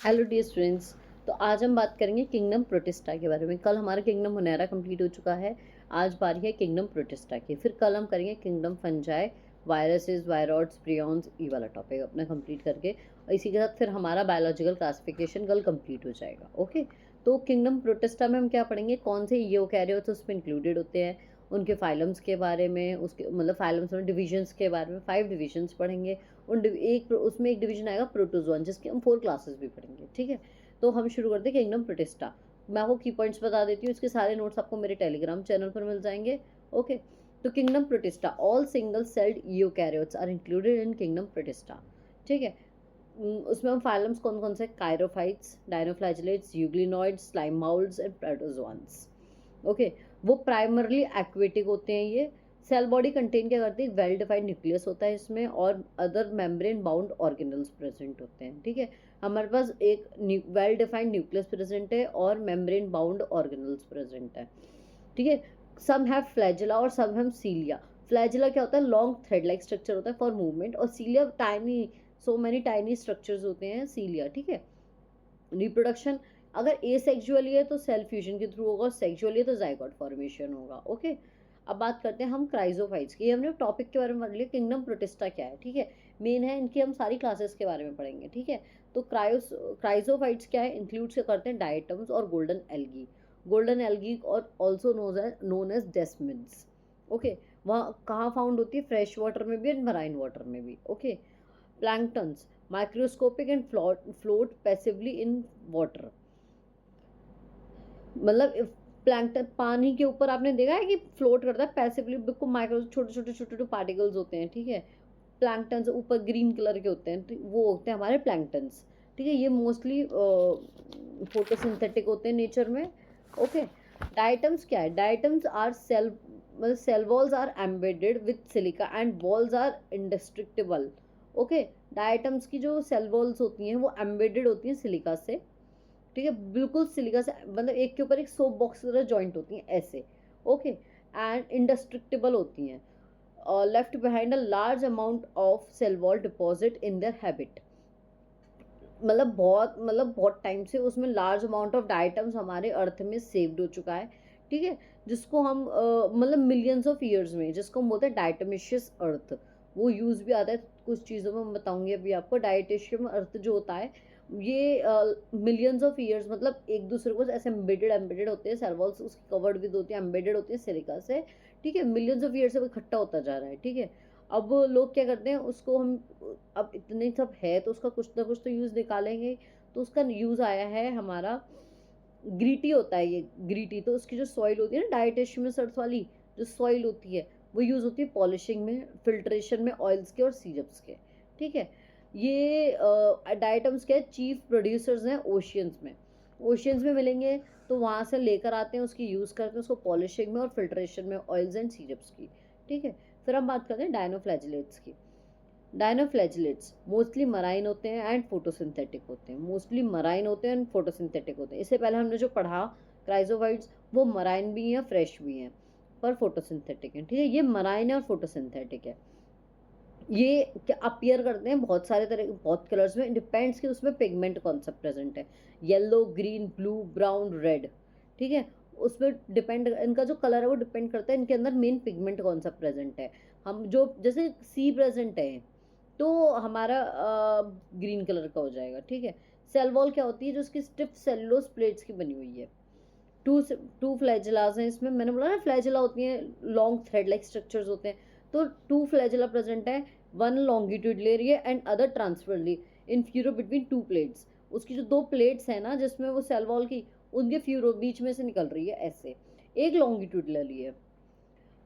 Hello dear students. तो आज हम बात करेंगे किंगडम प्रोटिस्टा के बारे में। कल हमारा किंगडम हुनैरा कंप्लीट हो चुका है। आज बारी है किंगडम प्रोटिस्टा की। फिर कल हम करेंगे kingdom fungi, viruses, viroids, prions, ई वाला टॉपिक अपना कंप्लीट करके, और इसी के साथ फिर हमारा बायोलॉजिकल क्लासिफिकेशन कल कंप्लीट हो जाएगा। ओके, तो किंगडम प्रोटिस्टा में हम क्या पढ़ेंगे, कौन से यूकैरियोट्स उसमें इंक्लूडेड होते हैं, उनके फाइलम्स के बारे में, उसके मतलब फाइलम्स में डिविजन्स के बारे में। 5 डिविजन्स पढ़ेंगे। एक उसमें एक डिवीजन आएगा प्रोटोजोन, जिसके हम 4 क्लासेस भी पढ़ेंगे। ठीक है, तो हम शुरू करते हैं किंगडम प्रोटिस्टा। मैं आपको की पॉइंट्स बता देती हूँ, इसके सारे नोट्स आपको मेरे टेलीग्राम चैनल पर मिल जाएंगे। ओके, तो kingdom Protista, all single celled eukaryotes are included in kingdom Protista. ठीक है, उसमें हम फाइलम्स कौन कौन से, chrysophytes, dinoflagellates, euglenoids, slime moulds and protozoans. Okay, वो प्राइमरली एक्वेटिक होते हैं। ये सेल बॉडी कंटेन क्या करती है, वेल डिफाइंड न्यूक्लियस होता है इसमें, और other membrane bound organelles present होते हैं। ठीक है, हमारे पास एक वेल डिफाइंड न्यूक्लियस प्रेजेंट है और मेम्ब्रेन बाउंड ऑर्गेनल्स प्रेजेंट है। ठीक है, सम हैव फ्लैजिला और सम हैव सीलिया। फ्लैजिला क्या होता है, लॉन्ग थ्रेड लाइक स्ट्रक्चर होता है फॉर मूवमेंट, और cilia tiny, so many tiny structures होते हैं सीलिया। ठीक है, रिप्रोडक्शन अगर ए सेक्सुअली है तो सेल फ्यूजन के थ्रू होगा, और सेक्सुअली है तो जाइगोट फॉर्मेशन होगा। ओके, अब बात करते हैं हम क्राइजोफाइट्स की। ये हमने टॉपिक के बारे में पढ़ लिया, किंगडम प्रोटिस्टा क्या है। ठीक है, मेन है, इनकी हम सारी क्लासेस के बारे में पढ़ेंगे। ठीक है, तो क्राइजोफाइट्स क्या है, इंक्लूड्स करते हैं डायटम्स और गोल्डन एल्गी। गोल्डन एल्गी और also known as desmids. Okay, वहाँ कहाँ फाउंड होती है, फ्रेश वाटर में भी एंड मराइन वाटर में भी। Okay, planktons, microscopic and float passively in water. मतलब प्लैंक्टन पानी के ऊपर आपने देखा है कि फ्लोट करता है पैसिवली, बिल्कुल माइक्रो छोटे छोटे छोटे छोटे पार्टिकल्स होते हैं। ठीक है, प्लैंक्टन्स ऊपर ग्रीन कलर के होते हैं, वो होते हैं हमारे प्लैंक्टन्स। ठीक है, ये मोस्टली फोटोसिंथेटिक होते हैं नेचर में। ओके, डायटम्स क्या है, डायटम्स आर सेल, मतलब cell walls are embedded with silica and walls are indestructible. Okay, diatoms की जो सेल वॉल्स होती हैं वो एम्बेडेड होती हैं सिलिका से। ठीक है, बिल्कुल सिलिका से, मतलब एक के ऊपर एक सोप बॉक्स की तरह जॉइंट होती हैं ऐसे। ओके, एंड इंडेस्ट्रक्टिबल होती हैं, left behind a large amount of cell wall deposit in their habit. मतलब बहुत टाइम से उसमें लार्ज अमाउंट ऑफ डाइटम्स हमारे अर्थ में सेव्ड हो चुका है। ठीक है, जिसको हम मतलब मिलियंस ऑफ ईयर्स में, जिसको हम बोलते हैं डायटमिशियस अर्थ। वो यूज भी आता है कुछ चीज़ों में, मैं बताऊंगी अभी आपको। डायटेशियम अर्थ जो होता है, ये मिलियंस ऑफ ईयर्स, मतलब एक दूसरे को ऐसे एम्बेडेड एम्बेडेड होते हैं, सेल वॉल्स उसकी कवर्ड भी होती है, एम्बेडेड होती है सिलिका से। ठीक है, मिलियंस ऑफ ईयर्स से वो इकट्ठा होता जा रहा है। ठीक है, अब लोग क्या करते हैं उसको, हम अब इतने सब है तो उसका कुछ ना कुछ तो यूज़ निकालेंगे। तो उसका यूज़ आया है हमारा, ग्रीटी होता है ये। ग्रीटी तो उसकी जो सॉइल होती है ना, डाइटेशियस अर्थ वाली जो सॉइल होती है, वो यूज़ होती है पॉलिशिंग में, फिल्ट्रेशन में ऑयल्स के और सीरप्स के। ठीक है, ये डाइटम्स के चीफ प्रोड्यूसर्स हैं ओशियंस में। ओशियंस में मिलेंगे तो वहाँ से लेकर आते हैं, उसकी यूज़ करते हैं उसको पॉलिशिंग में और फिल्ट्रेशन में ऑयल्स एंड सीरप्स की। ठीक है, फिर हम बात करते हैं डायनोफ्लैजिलेट्स की। डायनोफ्लैजिलेट्स मोस्टली मराइन होते हैं एंड फोटोसिंथेटिक होते हैं। मोस्टली मराइन होते हैं एंड फोटोसिंथेटिक होते हैं। इससे पहले हमने जो पढ़ा क्राइजोवाइड्स, वो मराइन भी हैं फ्रेश भी हैं, पर फोटोसिंथेटिक हैं। ठीक है, ये मराइन है और फोटोसिंथेटिक है। ये क्या अपीयर करते हैं बहुत सारे तरह, बहुत कलर्स में, डिपेंड्स कि उसमें पिगमेंट कौन सा प्रेजेंट है, yellow, green, blue, brown, red. ठीक है, उसमें डिपेंड, इनका जो कलर है वो डिपेंड करता है इनके अंदर मेन पिगमेंट कौन सा प्रेजेंट है। हम जो जैसे सी प्रेजेंट है तो हमारा ग्रीन कलर का हो जाएगा। ठीक है, सेल वॉल क्या होती है, जो उसकी स्टिफ सेलुलोज प्लेट्स की बनी हुई है। टू टू फ्लैजिलाज हैं इसमें, मैंने बोला ना फ्लैजिला होती हैं, लॉन्ग थ्रेड लाइक स्ट्रक्चर्स होते हैं। तो टू फ्लैजिला प्रेजेंट है, one longitudinally and other transversely in furrow between two plates. उसकी जो दो प्लेट्स हैं ना, जिसमें वो सेल वॉल की, उनके फ्यूरो बीच में से निकल रही है ऐसे, एक लॉन्गिट्यूडनली है।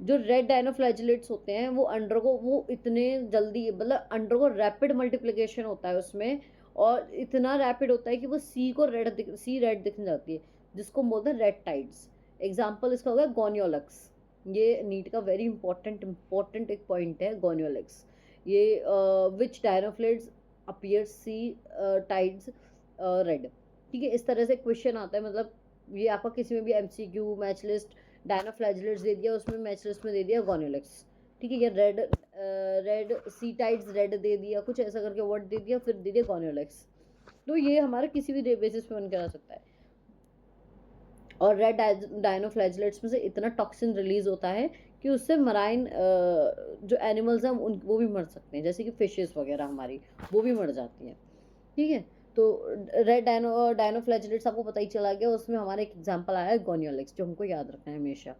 जो रेड डायनोफ्लैजिलेट्स होते हैं वो अंडर को, वो इतने जल्दी, मतलब अंडर को रैपिड मल्टीप्लिकेशन होता है उसमें, और इतना रैपिड होता है कि वो सी रेड दिखने जाती है, जिसको बोलते हैं रेड टाइड्स। एग्जाम्पल इसका होगा गोनियोलक्स। ये नीट का वेरी इंपॉर्टेंट एक पॉइंट है, गोनियोलक्स। ये विच डायनोफ्लेट्स अपीयर सी टाइड्स रेड। ठीक है, इस तरह से क्वेश्चन आता है, मतलब ये आपका किसी में भी एमसीक्यू, मैच लिस्ट, डायनोफ्लैजिलेट्स दे दिया, उसमें मैच लिस्ट में दे दिया गोनियोलक्स। ठीक है, ये रेड सी टाइड्स रेड दे दिया, कुछ ऐसा करके वर्ड दे दिया, फिर दे दिया गोनियोलक्स। तो ये हमारा किसी भी बेसिस पे बन के आ सकता है। और रेड डायनोफ्लैजिलेट्स में से इतना टॉक्सिन रिलीज होता है कि उससे मराइन जो एनिमल्स हैं उन वो भी मर सकते हैं, जैसे कि फिशेस वगैरह हमारी वो भी मर जाती हैं। ठीक है, तो रेड डायनोफ्लैजिलेट्स आपको पता ही चला गया, उसमें हमारा एक एग्जांपल आया है गोनियोलेक्स, जो हमको याद रखना है हमेशा।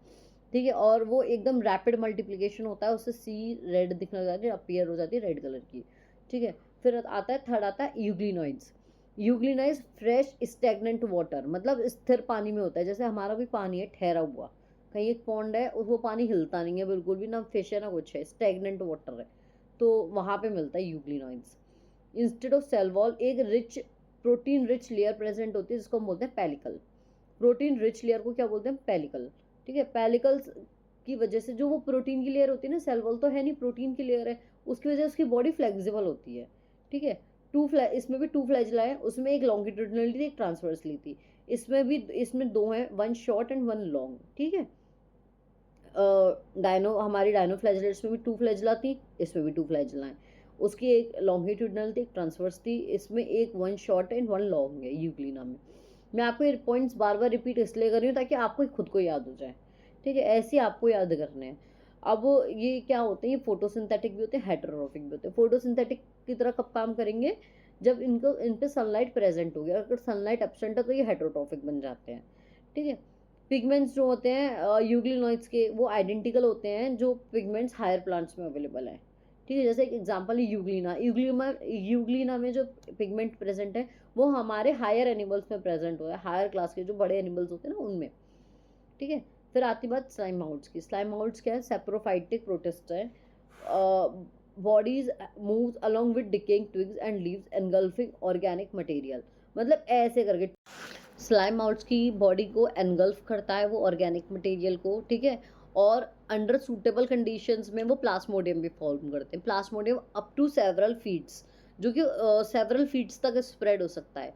ठीक है, और वो एकदम रैपिड मल्टीप्लिकेशन होता है, उससे सी रेड दिखने लग जाती है, अपीयर हो जाती है रेड कलर की। ठीक है, फिर आता है थर्ड, आता है यूग्लिनॉइड्स। यूग्लिनाइज फ्रेश स्टेगनेंट वाटर, मतलब स्थिर पानी में होता है, जैसे हमारा भी पानी है ठहरा हुआ, कहीं एक पॉन्ड है और वो पानी हिलता नहीं है बिल्कुल भी, ना फिश है ना कुछ है, स्टेगनेंट वाटर है, तो वहां पे मिलता है euglenoids. Instead of cell wall एक rich protein rich layer present होती है, जिसको हम बोलते हैं पेलिकल। प्रोटीन रिच लेयर को क्या बोलते हैं? पेलिकल। ठीक है, पेलिकल्स की वजह से जो वो प्रोटीन की लेयर होती है ना, सेल वॉल तो है नहीं, प्रोटीन की लेयर है, उसकी वजह से उसकी बॉडी फ्लेक्सिबल होती है। ठीक है, इसमें भी टू फ्लैजिला है, उसमें एक लॉन्गिट्यूडनल थी, एक ट्रांसवर्सली थी। इसमें भी, इसमें दो हैं, one short and one long. ठीक है, हमारी डायनो फ्लैजिलेट्स में भी टू फ्लैजिला थी, इसमें भी टू फ्लैजिला है। उसकी एक लॉन्गिट्यूडनल थी, एक ट्रांसवर्स थी, इसमें एक one short and one long है यूग्लिना में। मैं आपको ये पॉइंट्स बार बार रिपीट इसलिए कर रही हूँ ताकि आपको खुद को याद हो जाए। ठीक है, ऐसे आपको याद करने हैं। अब ये क्या होते हैं, ये फोटोसिंथेटिक भी होते हैं, हेटेरोट्रॉफिक भी होते हैं। फोटोसिंथेटिक की तरह कब काम करेंगे? जब इनको इन पे सनलाइट प्रेजेंट हो गया, अगर सनलाइट एब्सेंट है तो ये हेटेरोट्रॉफिक बन जाते हैं। ठीक है, पिगमेंट्स जो होते हैं यूग्लिनॉइड्स के, वो आइडेंटिकल होते हैं जो पिगमेंट्स हायर प्लांट्स में अवेलेबल है। ठीक है, जैसे एक एग्जांपल है यूग्लिना। यूग्लिना में जो पिगमेंट प्रेजेंट है वो हमारे हायर एनिमल्स में प्रेजेंट हुआ है, हायर क्लास के जो बड़े एनिमल्स होते हैं ना उनमें। ठीक है, फिर आती बात स्लाइम माउट्स की। स्लाइम माउट्स क्या है? सेप्रोफाइटिक प्रोटिस्ट है। Bodies moves along with decaying twigs and leaves engulfing organic material, मतलब ऐसे करके स्लाइम आउट्स की बॉडी को एनगल्फ करता है वो ऑर्गेनिक मटेरियल को। ठीक है, और अंडर सूटेबल कंडीशंस में वो प्लास्मोडियम भी फॉर्म करते हैं, plasmodium up to several feets, जो कि सेवरल फीट्स तक स्प्रेड हो सकता है।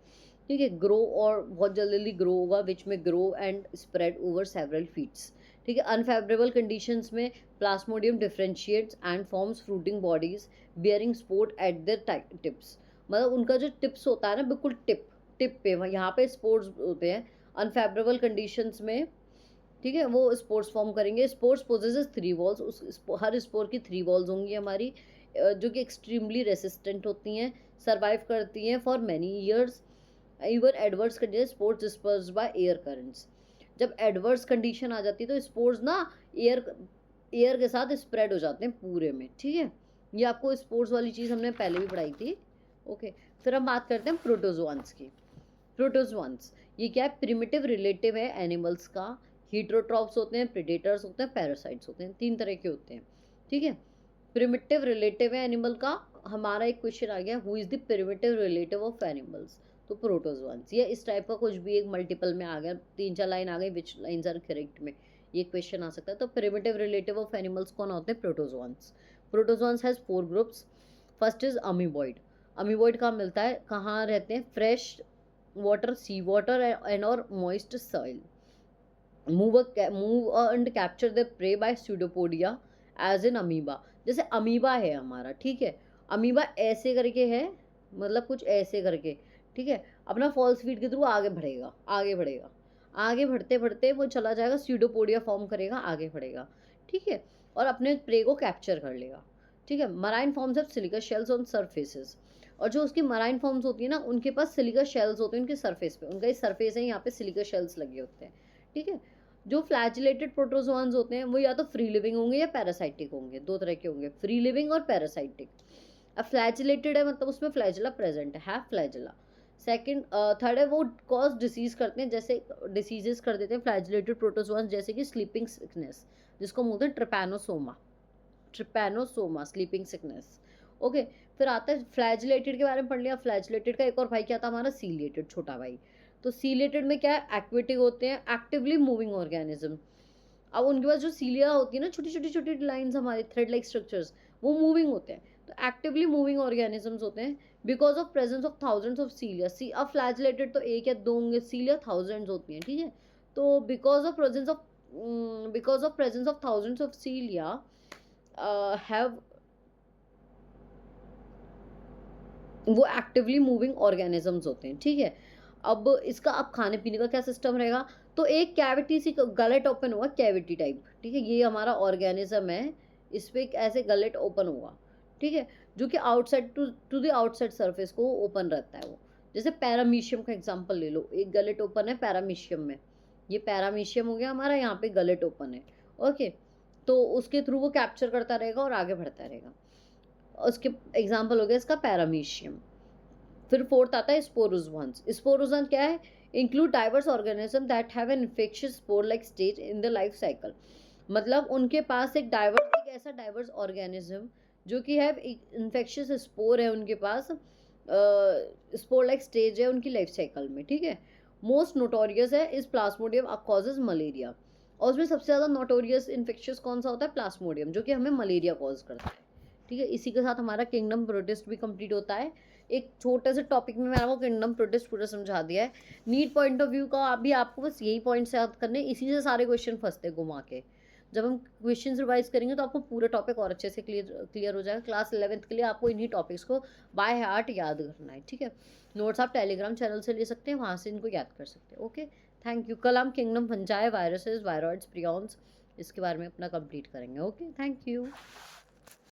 ठीक है, ग्रो और बहुत जल्दी ग्रो होगा, विच में grow and spread over several feets. ठीक है, अनफेवरेबल कंडीशंस में plasmodium differentiates and forms fruiting bodies bearing spores at their tips, मतलब उनका जो टिप्स होता है ना, बिल्कुल टिप पे यहाँ पे स्पोर्ट्स होते हैं अनफेवरेबल कंडीशंस में। ठीक है, वो स्पोर्ट्स फॉर्म करेंगे। स्पोर्ट्स पोजेसेस थ्री वॉल्स, हर स्पोर की थ्री वॉल्स होंगी हमारी, जो कि एक्सट्रीमली रेसिस्टेंट होती हैं, सर्वाइव करती हैं for many years even adverse condition sports disperse by air currents. जब एडवर्स कंडीशन आ जाती है तो स्पोर्ट्स ना एयर एयर के साथ स्प्रेड हो जाते हैं पूरे में। ठीक है, ये आपको स्पोर्ट्स वाली चीज़ हमने पहले भी पढ़ाई थी। ओके, फिर हम बात करते हैं प्रोटोजोआंस की। प्रोटोजोआंस ये क्या है? प्रिमिटिव रिलेटिव है एनिमल्स का। हीटरोट्रॉप्स होते हैं, प्रेडेटर्स होते हैं, पैरासाइट्स होते हैं, तीन तरह के होते हैं। ठीक है, प्रिमिटिव रिलेटिव है एनिमल का। हमारा एक क्वेश्चन आ गया, who is the primitive relative of animals? तो प्रोटोजोआंस, या इस टाइप का कुछ भी एक मल्टीपल में आ गया, तीन चार लाइन आ गई, विच लाइंस आर करेक्ट में ये क्वेश्चन आ सकता है। तो प्रिमिटिव रिलेटिव ऑफ एनिमल्स कौन होते हैं? Protozoans. Protozoans has four groups. First is amoeboid. Amoeboid कहाँ मिलता है, कहाँ रहते हैं? Fresh water, sea water and और moist soil. Move and capture the prey by pseudopodia as in amoeba. जैसे अमीबा है हमारा, ठीक है, अमीबा ऐसे करके है, मतलब कुछ ऐसे करके। ठीक है, अपना फॉल्स फीड के थ्रू आगे बढ़ेगा, आगे बढ़ेगा, आगे बढ़ते बढ़ते वो चला जाएगा, स्यूडोपोडिया फॉर्म करेगा, आगे बढ़ेगा। ठीक है, और अपने प्रे को कैप्चर कर लेगा। ठीक है, marine forms of silica shells on surfaces. और जो उसकी मराइन फॉर्म्स होती है ना, उनके पास सिलिका शेल्स होते हैं उनके सरफेस पे, उनका सरफेस है यहाँ पे सिलिका शेल्स लगे होते हैं। ठीक है, जो फ्लैजिलेटेड प्रोटोजोआंस होते हैं वो या तो फ्री लिविंग होंगे या पैरासाइटिक होंगे, दो तरह के होंगे, फ्री लिविंग और पैरासाइटिक। अब फ्लैजिलेटेड है मतलब उसमें फ्लैजिला प्रेजेंट है फ्लैजिला। सेकंड, थर्ड है वो कॉज डिसीज करते हैं, जैसे डिसीजेस कर देते हैं फ्लैजिलेटेड प्रोटोजोआंस, जैसे कि स्लीपिंग सिकनेस, जिसको बोलते हैं Trypanosoma. Trypanosoma sleeping sickness. Okay, फिर आता है फ्लैजिलेटेड के बारे में पढ़ लिया। फ्लैजिलेटेड का एक और भाई क्या था हमारा? सीलिएटेड, छोटा भाई। तो सीलिएटेड में क्या है? एक्वेटिक होते हैं, एक्टिवली मूविंग ऑर्गेनिज्म। अब उनके पास जो सीलिया होती है ना, छोटी छोटी छोटी लाइंस, हमारे थ्रेड लाइक स्ट्रक्चर्स, वो मूविंग होते हैं, तो एक्टिवली मूविंग ऑर्गेनिजम्स होते हैं because of presence of thousands of cilia. सी अब फ्लैजिलेटेड तो एक या दो होंगे, सीलिया थाउजेंड्स होती हैं। ठीक है, तो because of presence of thousands of सीलिया have वो एक्टिवली मूविंग ऑर्गेनिजम्स होते हैं, ठीक है। अब इसका अब खाने पीने का क्या सिस्टम रहेगा, तो एक कैविटी सी गलेट ओपन होगा, कैविटी टाइप, ठीक है, ये हमारा ऑर्गेनिज्म है, इस पे एक ऐसे गलेट ओपन होगा, ठीक है, जो कि outside to the outside surface को ओपन रहता है वो। जैसे पैरामीशियम का एग्जांपल ले लो, एक गलेट ओपन है पैरामीशियम में, ये पैरामीशियम हो गया हमारा, यहाँ पे गलेट ओपन है, ओके। तो उसके थ्रू वो कैप्चर करता रहेगा और आगे बढ़ता रहेगा। उसके एग्जाम्पल हो गया इसका पैरामीशियम। फिर फोर्थ आता है स्पोरोजोन्स। स्पोरोजोन क्या है, include diverse organism that have an infectious spore like stage in the life cycle. मतलब उनके पास एक ऐसा डाइवर्स ऑर्गेनिज्म जो कि है इन्फेक्शियस स्पोर है उनके पास, स्पोर लाइक स्टेज है उनकी लाइफ साइकिल में, ठीक है। मोस्ट नोटोरियस है इस प्लाज्मोडियम कॉजेज मलेरिया, और उसमें सबसे ज़्यादा नोटोरियस इन्फेक्शियस कौन सा होता है, प्लाज्मोडियम, जो कि हमें मलेरिया कॉज करता है, ठीक है। इसी के साथ हमारा किंगडम प्रोटिस्ट भी कंप्लीट होता है। एक छोटे से टॉपिक में मैंने आपको किंगडम प्रोटिस्ट पूरा समझा दिया है। नीट पॉइंट ऑफ व्यू का अभी आपको बस यही पॉइंट्स याद करने, इसी से सारे क्वेश्चन फंसते हैं घुमा के। जब हम क्वेश्चन रिवाइज करेंगे तो आपको पूरा टॉपिक और अच्छे से क्लियर हो जाएगा। क्लास 11th के लिए आपको इन्हीं टॉपिक्स को बाय हार्ट याद करना है, ठीक है। नोट्स आप टेलीग्राम चैनल से ले सकते हैं, वहाँ से इनको याद कर सकते हैं, ओके। Thank you. कल हम kingdom fungi, viruses, viroids, prions, इसके बारे में अपना कंप्लीट करेंगे, ओके। Thank you.